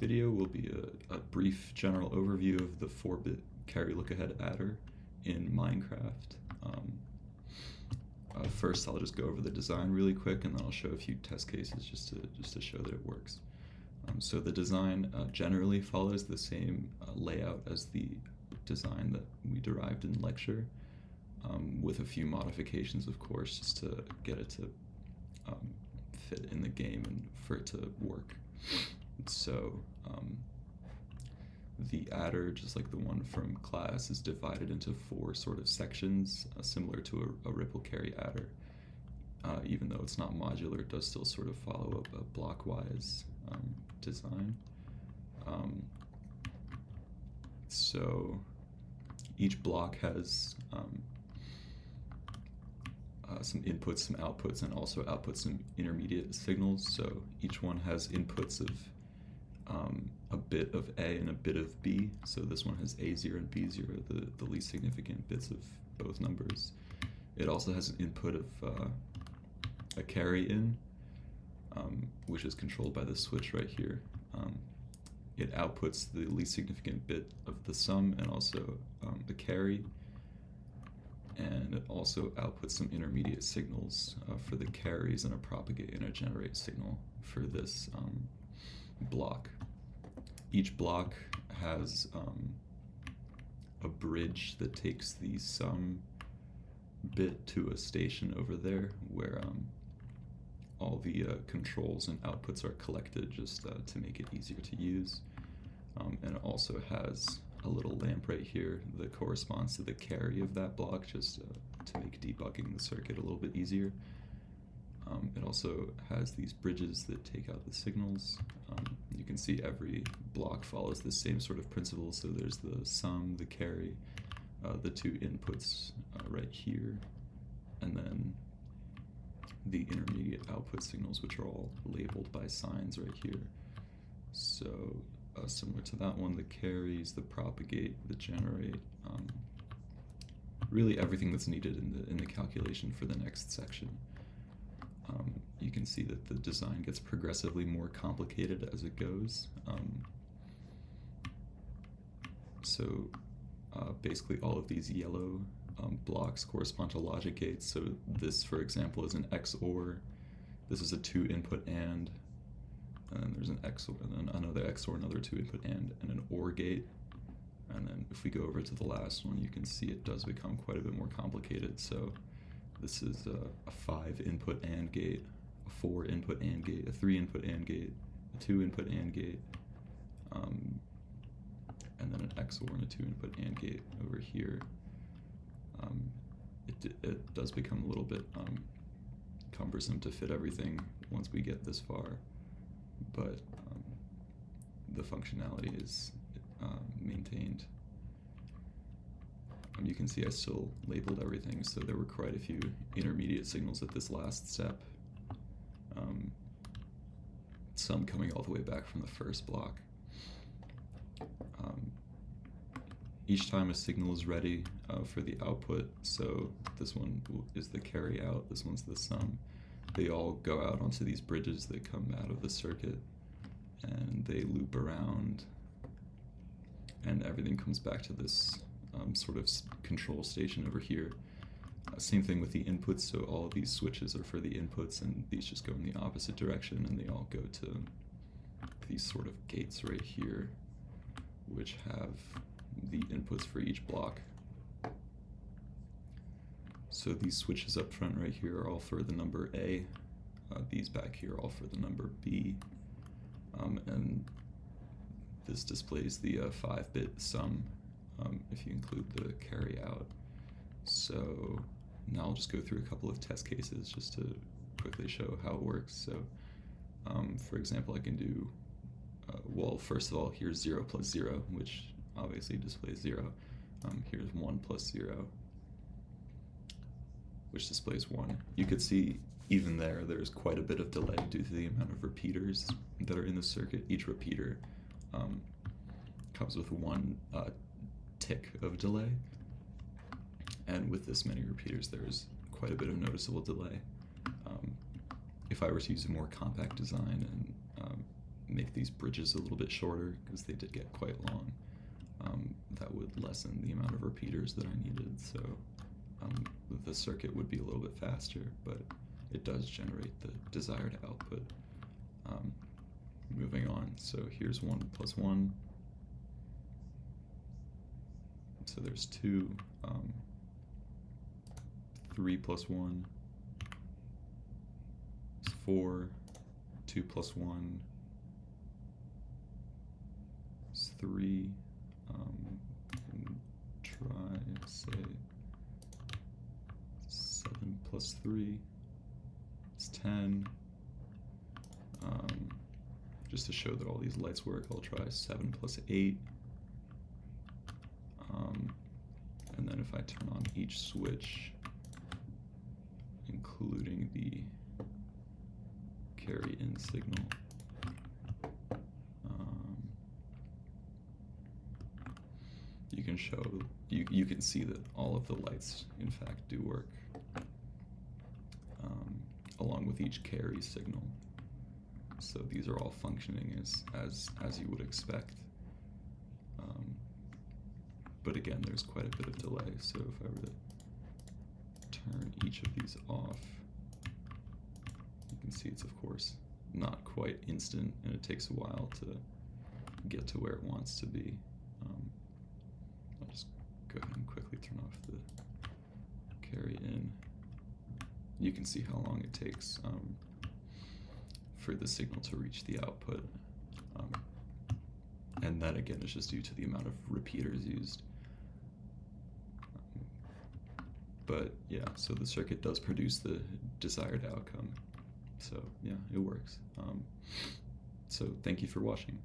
Video will be a brief general overview of the 4-bit carry lookahead adder in Minecraft. First, I'll just go over the design really quick, and then I'll show a few test cases just to show that it works. So the design generally follows the same layout as the design that we derived in lecture, with a few modifications, of course, just to get it to fit in the game and for it to work. So the adder, just like the one from class, is divided into 4 sort of sections, similar to a ripple carry adder. Even though it's not modular, it does still sort of follow a blockwise design. So each block has some inputs, some outputs, and also outputs some intermediate signals. So each one has inputs of a bit of A and a bit of B. So this one has A0 and B0, the least significant bits of both numbers. It also has an input of a carry in, which is controlled by the switch right here. It outputs the least significant bit of the sum and also the carry. And it also outputs some intermediate signals for the carries and a propagate and a generate signal for this block. Each block has a bridge that takes the sum bit to a station over there where all the controls and outputs are collected just to make it easier to use. And it also has a little lamp right here that corresponds to the carry of that block, just to make debugging the circuit a little bit easier. It also has these bridges that take out the signals. You can see every block follows the same sort of principle, so there's the sum, the carry, the 2 inputs right here, and then the intermediate output signals, which are all labeled by signs right here. So similar to that one, the carries, the propagate, the generate, really everything that's needed in the calculation for the next section. You can see that the design gets progressively more complicated as it goes. So basically all of these yellow blocks correspond to logic gates. So this, for example, is an XOR. This is a 2-input AND. And there's an XOR, and then another XOR, another 2-input AND, and an OR gate. And then if we go over to the last one, you can see it does become quite a bit more complicated. So this is a 5-input AND gate, a 4-input AND gate, a 3-input AND gate, a 2-input AND gate, and then an XOR and a 2-input AND gate over here. It does become a little bit cumbersome to fit everything once we get this far, but the functionality is maintained. You can see I still labeled everything, so there were quite a few intermediate signals at this last step. Some coming all the way back from the first block. Each time a signal is ready for the output, so this one is the carry out, this one's the sum, they all go out onto these bridges that come out of the circuit, and they loop around, and everything comes back to this sort of control station over here. Same thing with the inputs, so all of these switches are for the inputs, and these just go in the opposite direction, and they all go to these sort of gates right here, which have the inputs for each block. So these switches up front right here are all for the number A, these back here are all for the number B, and this displays the 5-bit sum if you include the carry out. So now I'll just go through a couple of test cases just to quickly show how it works. So for example, I can do, well, first of all, here's 0 plus 0, which obviously displays 0. Here's 1 plus 0, which displays 1. You could see even there's quite a bit of delay due to the amount of repeaters that are in the circuit. Each repeater comes with 1 tick of delay, and with this many repeaters there's quite a bit of noticeable delay. If I were to use a more compact design and make these bridges a little bit shorter because they did get quite long. That would lessen the amount of repeaters that I needed, so the circuit would be a little bit faster, but it does generate the desired output. Moving on, so here's 1 plus 1. So there's 2. 3 plus 1 is 4. 2 plus 1 is 3. Try, say, 7 plus 3 is 10. Just to show that all these lights work, I'll try 7 plus 8. And then if I turn on each switch, including the carry in signal, you can show, you can see that all of the lights in fact do work, along with each carry signal. So these are all functioning as you would expect. But again, there's quite a bit of delay, so if I were to turn each of these off, you can see it's of course not quite instant, and it takes a while to get to where it wants to be. I'll just go ahead and quickly turn off the carry in. You can see how long it takes for the signal to reach the output. And that again is just due to the amount of repeaters used. But yeah, so the circuit does produce the desired outcome. So yeah, it works. So thank you for watching.